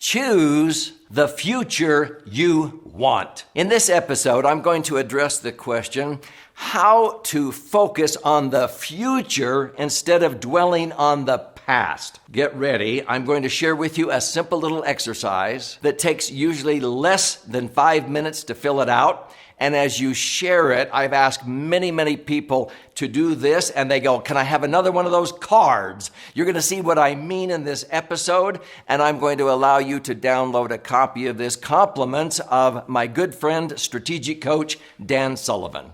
Choose the future you want. In this episode, I'm going to address the question, how to focus on the future instead of dwelling on the past. Get ready. I'm going to share with you a simple little exercise that takes usually less than 5 minutes to fill it out. And as you share it, I've asked many people to do this, and they go, can I have another one of those cards? You're going to see what I mean in this episode, and I'm going to allow you to download a copy of this. Compliments of my good friend, strategic coach, Dan Sullivan.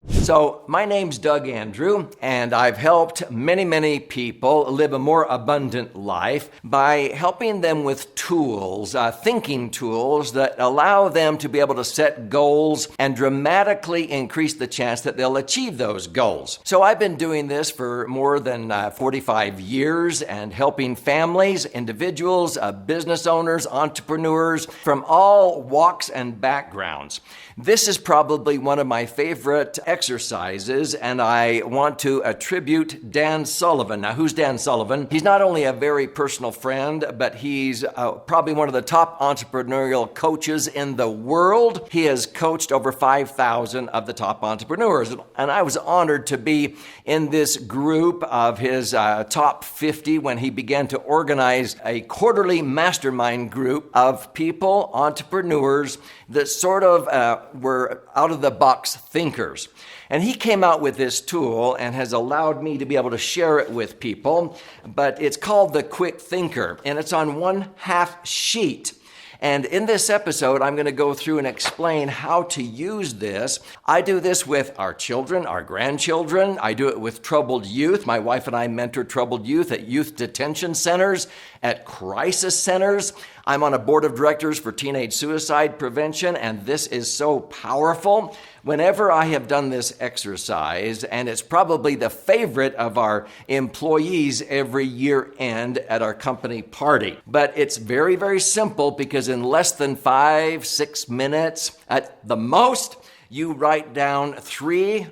So my name's Doug Andrew, and I've helped many people live a more abundant life by helping them with tools, thinking tools that allow them to be able to set goals and dramatically increase the chance that they'll achieve those goals. So I've been doing this for more than 45 years and helping families, individuals, business owners, entrepreneurs from all walks and backgrounds. This is probably one of my favorite exercises, and I want to attribute Dan Sullivan. Now, who's Dan Sullivan? He's not only a very personal friend, but he's probably one of the top entrepreneurial coaches in the world. He has coached over 5,000 of the top entrepreneurs, and I was honored to be in this group of his top 50 when he began to organize a quarterly mastermind group of people, entrepreneurs, that sort of were out-of-the-box thinkers. And he came out with this tool and has allowed me to be able to share it with people, but it's called the Quick Thinker, and it's on 1/2 sheet. And in this episode, I'm going to go through and explain how to use this. I do this with our children, our grandchildren. I do it with troubled youth. My wife and I mentor troubled youth at youth detention centers, at crisis centers. I'm on a board of directors for teenage suicide prevention, and this is so powerful. Whenever I have done this exercise, and it's probably the favorite of our employees every year end at our company party. But it's very simple, because in less than 5-6 minutes at the most, you write down 3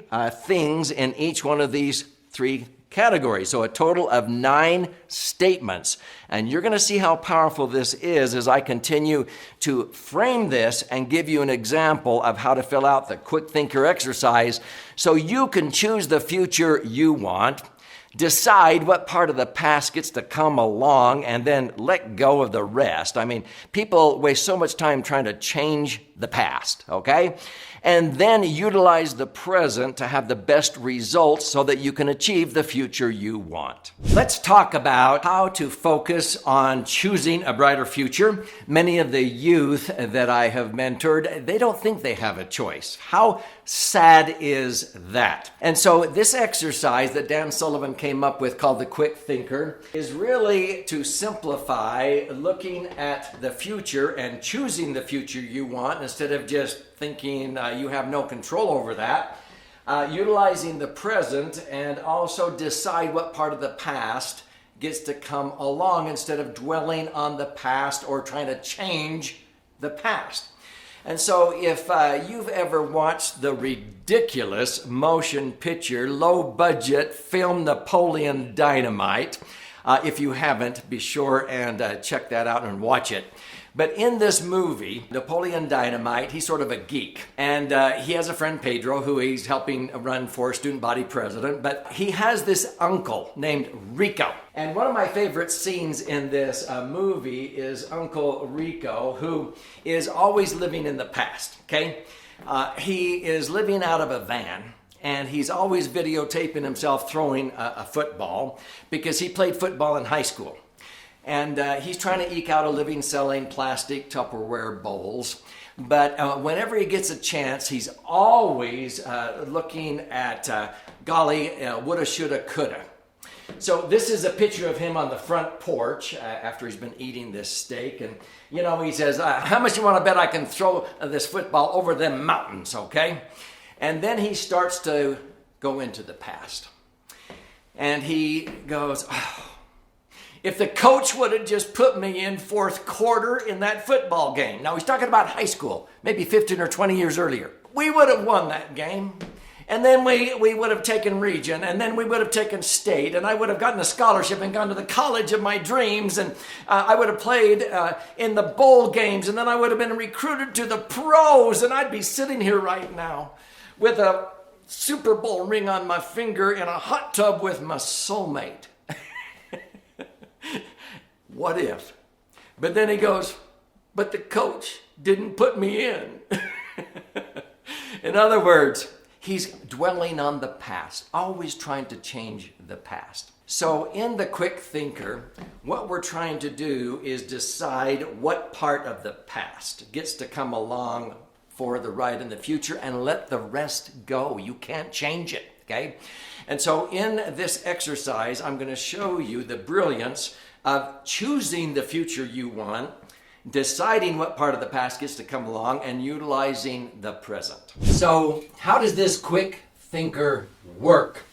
things in each one of these 3 categories. So a total of 9 statements. And you're going to see how powerful this is as I continue to frame this and give you an example of how to fill out the Quick Thinker exercise so you can choose the future you want. Decide what part of the past gets to come along and then let go of the rest. I mean, people waste so much time trying to change the past, okay? And then utilize the present to have the best results so that you can achieve the future you want. Let's talk about how to focus on choosing a brighter future. Many of the youth that I have mentored, they don't think they have a choice. How sad is that? And so this exercise that Dan Sullivan came up with, called the Quick Thinker, is really to simplify looking at the future and choosing the future you want instead of just thinking you have no control over that. Utilizing the present, and also decide what part of the past gets to come along instead of dwelling on the past or trying to change the past. And so if you've ever watched the ridiculous motion picture, low-budget film Napoleon Dynamite, if you haven't, be sure and check that out and watch it. But in this movie, Napoleon Dynamite, he's sort of a geek. And he has a friend, Pedro, who he's helping run for student body president. But he has this uncle named Rico. And one of my favorite scenes in this movie is Uncle Rico, who is always living in the past, okay? He is living out of a van. And he's always videotaping himself throwing a football because he played football in high school. And he's trying to eke out a living selling plastic Tupperware bowls. But whenever he gets a chance, he's always looking at, woulda, shoulda, coulda. So this is a picture of him on the front porch after he's been eating this steak. And, you know, he says, how much you want to bet I can throw this football over them mountains, okay? And then he starts to go into the past. And he goes, if the coach would have just put me in fourth quarter in that football game. Now, he's talking about high school, maybe 15 or 20 years earlier. we would have won that game. And then we would have taken region, and then we would have taken state, and I would have gotten a scholarship and gone to the college of my dreams, and I would have played in the bowl games, and then I would have been recruited to the pros, and I'd be sitting here right now with a Super Bowl ring on my finger in a hot tub with my soulmate. What if? But then he goes, but the coach didn't put me in. In other words, he's dwelling on the past, always trying to change the past. So in the quick thinker, what we're trying to do is decide what part of the past gets to come along for the ride in the future and let the rest go. You can't change it, okay? And so in this exercise, I'm going to show you the brilliance of choosing the future you want, deciding what part of the past gets to come along, and utilizing the present. So how does this quick thinker work?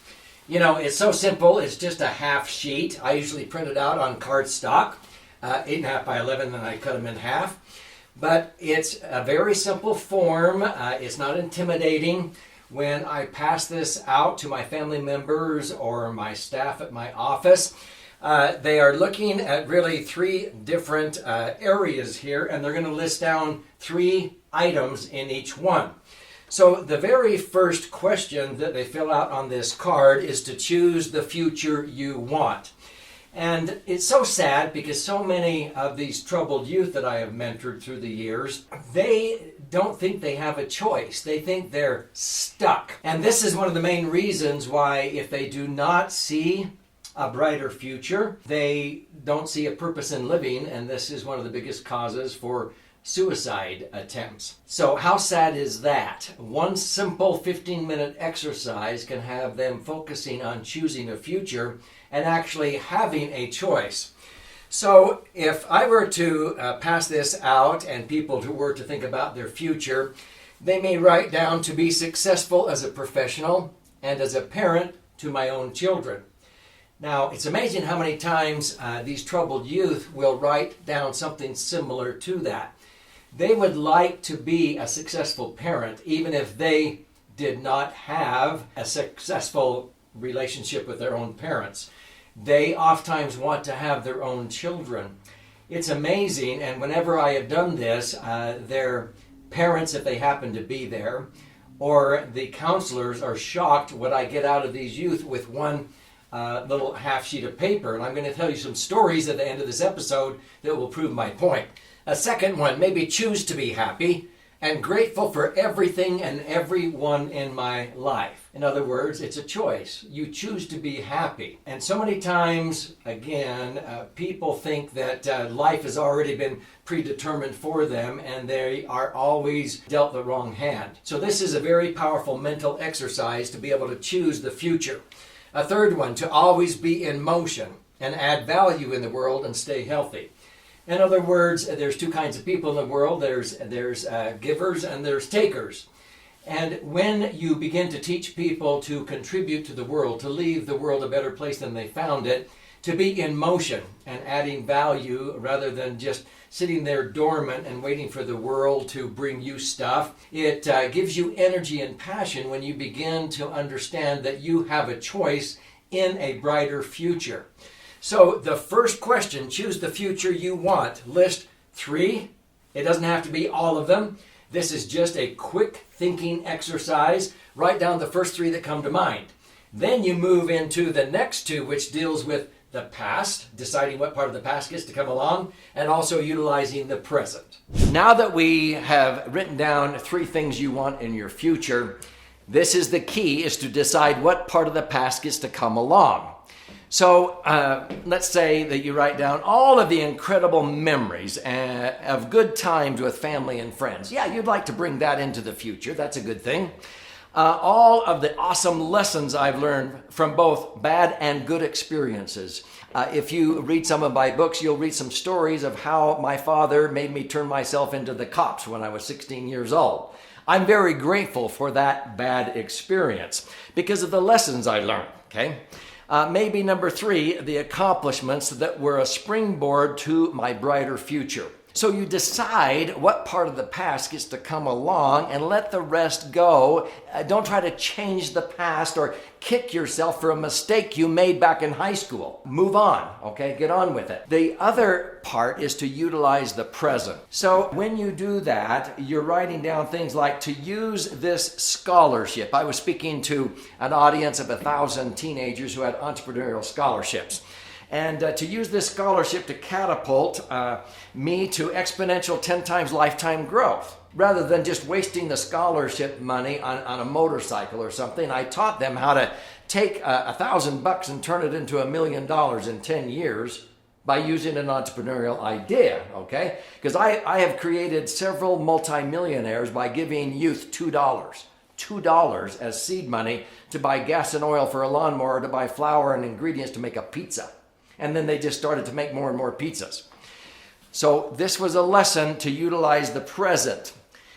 You know, it's so simple. It's just a half sheet. I usually print it out on cardstock, 8.5 by 11, then I cut them in half. But it's a very simple form. It's not intimidating. When I pass this out to my family members or my staff at my office, they are looking at really 3 different areas here, and they're going to list down 3 items in each one. So the very first question that they fill out on this card is to choose the future you want. And it's so sad because so many of these troubled youth that I have mentored through the years, they don't think they have a choice. They think they're stuck. And this is one of the main reasons why, if they do not see a brighter future, they don't see a purpose in living, and this is one of the biggest causes for suicide attempts. So how sad is that? One simple 15-minute exercise can have them focusing on choosing a future and actually having a choice. So if I were to pass this out and people were to think about their future, they may write down to be successful as a professional and as a parent to my own children. Now, it's amazing how many times these troubled youth will write down something similar to that. They would like to be a successful parent, even if they did not have a successful relationship with their own parents. They oftentimes want to have their own children. It's amazing, and whenever I have done this, their parents, if they happen to be there, or the counselors are shocked what I get out of these youth with one little half sheet of paper. And I'm going to tell you some stories at the end of this episode that will prove my point. A second one, maybe choose to be happy and grateful for everything and everyone in my life. In other words, it's a choice. You choose to be happy. And so many times, again, people think that life has already been predetermined for them and they are always dealt the wrong hand. So this is a very powerful mental exercise to be able to choose the future. A third one, to always be in motion and add value in the world and stay healthy. In other words, there's 2 kinds of people in the world. There's givers and there's takers. And when you begin to teach people to contribute to the world, to leave the world a better place than they found it, to be in motion and adding value rather than just sitting there dormant and waiting for the world to bring you stuff, it gives you energy and passion when you begin to understand that you have a choice in a brighter future. So the first question, choose the future you want. List 3. It doesn't have to be all of them. This is just a quick thinking exercise. Write down the first 3 that come to mind. Then you move into the next 2, which deals with the past, deciding what part of the past gets to come along, and also utilizing the present. Now that we have written down 3 things you want in your future, this is the key, is to decide what part of the past gets to come along. So let's say that you write down all of the incredible memories of good times with family and friends. Yeah, you'd like to bring that into the future. That's a good thing. All of the awesome lessons I've learned from both bad and good experiences. If you read some of my books, you'll read some stories of how my father made me turn myself into the cops when I was 16 years old. I'm very grateful for that bad experience because of the lessons I learned, okay? Maybe number 3, the accomplishments that were a springboard to my brighter future. So you decide what part of the past gets to come along and let the rest go. Don't try to change the past or kick yourself for a mistake you made back in high school. Move on, okay? Get on with it. The other part is to utilize the present. So when you do that, you're writing down things like to use this scholarship. I was speaking to an audience of 1,000 teenagers who had entrepreneurial scholarships. And to use this scholarship to catapult me to exponential 10 times lifetime growth. Rather than just wasting the scholarship money on a motorcycle or something, I taught them how to take $1,000 and turn it into $1 million in 10 years by using an entrepreneurial idea, okay? Because I have created several multimillionaires by giving youth $2 as seed money to buy gas and oil for a lawnmower, to buy flour and ingredients to make a pizza. And then they just started to make more and more pizzas. So this was a lesson to utilize the present.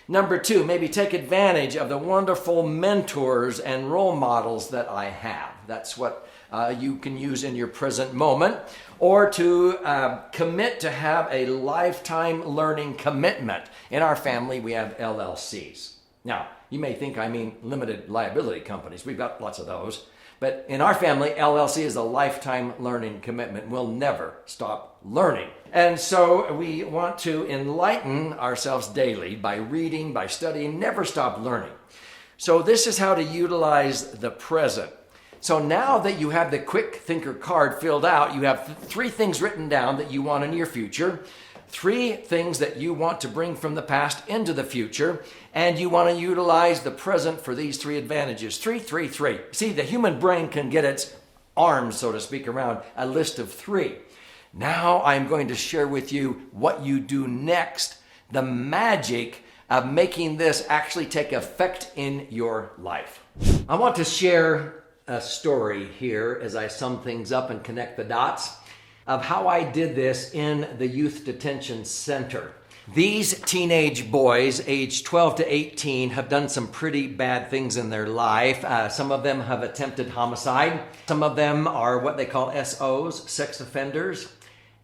Number 2, maybe take advantage of the wonderful mentors and role models that I have. That's what you can use in your present moment. Or to commit to have a lifetime learning commitment. In our family, we have LLCs. Now, you may think I mean limited liability companies. We've got lots of those. But in our family, LLC is a lifetime learning commitment. We'll never stop learning. And so we want to enlighten ourselves daily by reading, by studying, never stop learning. So this is how to utilize the present. So now that you have the quick thinker card filled out, you have 3 things written down that you want in your future, 3 things that you want to bring from the past into the future, and you want to utilize the present for these 3 advantages. 3, 3, 3. See, the human brain can get its arms, so to speak, around a list of 3. Now I'm going to share with you what you do next, the magic of making this actually take effect in your life. I want to share a story here as I sum things up and connect the dots of how I did this in the Youth Detention Center. These teenage boys, aged 12 to 18, have done some pretty bad things in their life. Some of them have attempted homicide. Some of them are what they call SOs, sex offenders.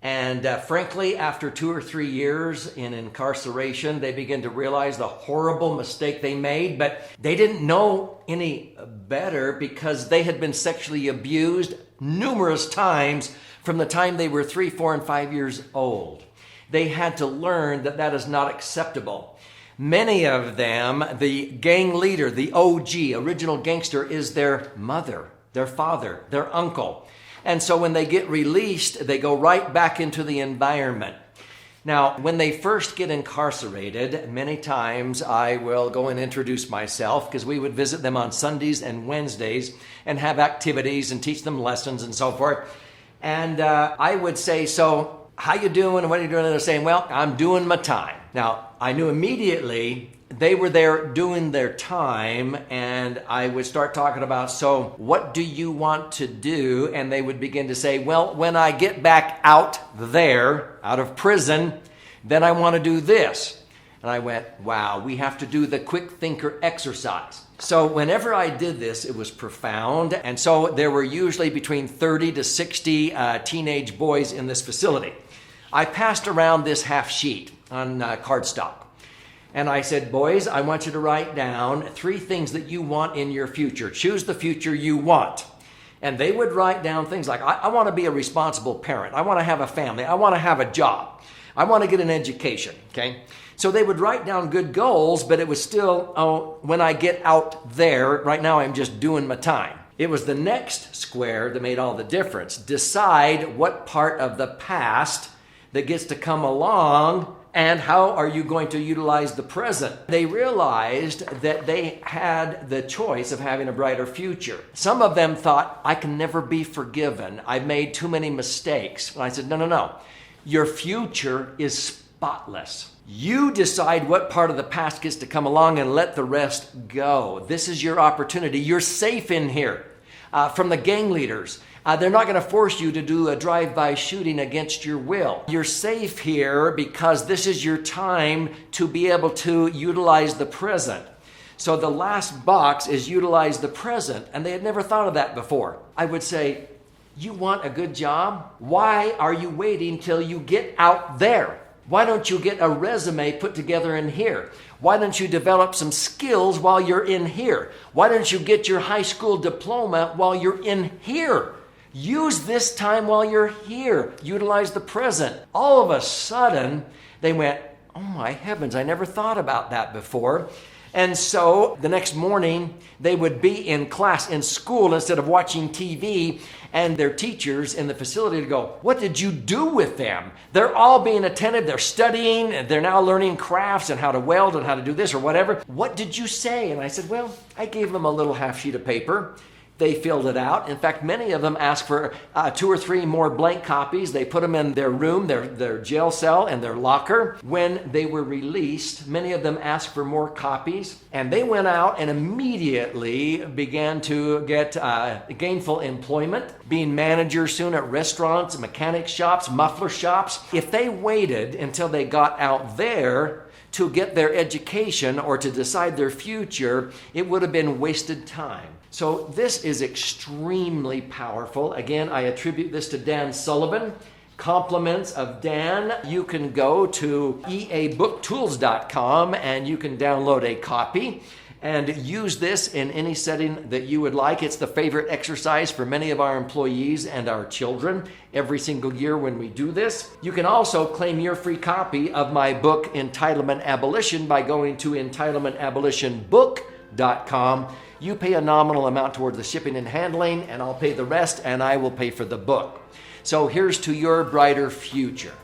And frankly, after 2 or 3 years in incarceration, they begin to realize the horrible mistake they made, but they didn't know any better because they had been sexually abused numerous times from the time they were 3, 4, and 5 years old. They had to learn that that is not acceptable. Many of them, the gang leader, the OG, original gangster, is their mother, their father, their uncle. And so when they get released, they go right back into the environment. Now, when they first get incarcerated, many times I will go and introduce myself because we would visit them on Sundays and Wednesdays and have activities and teach them lessons and so forth. And I would say, so how you doing? What are you doing? And they're saying, well, I'm doing my time. Now, I knew immediately they were there doing their time, and I would start talking about, so what do you want to do? And they would begin to say, well, when I get back out there, out of prison, then I want to do this. And I went, wow, we have to do the quick thinker exercise. So whenever I did this, it was profound. And so there were usually between 30 to 60 teenage boys in this facility. I passed around this half sheet on cardstock. And I said, boys, I want you to write down 3 things that you want in your future. Choose the future you want. And they would write down things like, I want to be a responsible parent. I want to have a family. I want to have a job. I want to get an education, okay? So they would write down good goals, but it was still, oh, when I get out there, right now I'm just doing my time. It was the next square that made all the difference. Decide what part of the past that gets to come along and how are you going to utilize the present. They realized that they had the choice of having a brighter future. Some of them thought, I can never be forgiven. I've made too many mistakes. And I said, no. Your future is spotless. You decide what part of the past gets to come along and let the rest go. This is your opportunity. You're safe in here. From the gang leaders, they're not going to force you to do a drive-by shooting against your will. You're safe here because this is your time to be able to utilize the present. So the last box is utilize the present, and they had never thought of that before. I would say, you want a good job? Why are you waiting till you get out there? Why don't you get a resume put together in here? Why don't you develop some skills while you're in here? Why don't you get your high school diploma while you're in here? Use this time while you're here. Utilize the present. All of a sudden, they went, oh my heavens, I never thought about that before. And so the next morning, they would be in class, in school, instead of watching TV, and their teachers in the facility would go, what did you do with them? They're all being attentive, they're studying, and they're now learning crafts and how to weld and how to do this or whatever. What did you say? And I said, well, I gave them a little half sheet of paper. They filled it out. In fact, many of them asked for 2 or 3 more blank copies. They put them in their room, their jail cell, and their locker. When they were released, many of them asked for more copies. And they went out and immediately began to get gainful employment, being managers soon at restaurants, mechanic shops, muffler shops. If they waited until they got out there to get their education or to decide their future, it would have been wasted time. So this is extremely powerful. Again, I attribute this to Dan Sullivan. Compliments of Dan. You can go to eabooktools.com and you can download a copy and use this in any setting that you would like. It's the favorite exercise for many of our employees and our children every single year when we do this. You can also claim your free copy of my book, Entitlement Abolition, by going to entitlementabolitionbook.com. You pay a nominal amount towards the shipping and handling, and I'll pay the rest, and I will pay for the book. So here's to your brighter future.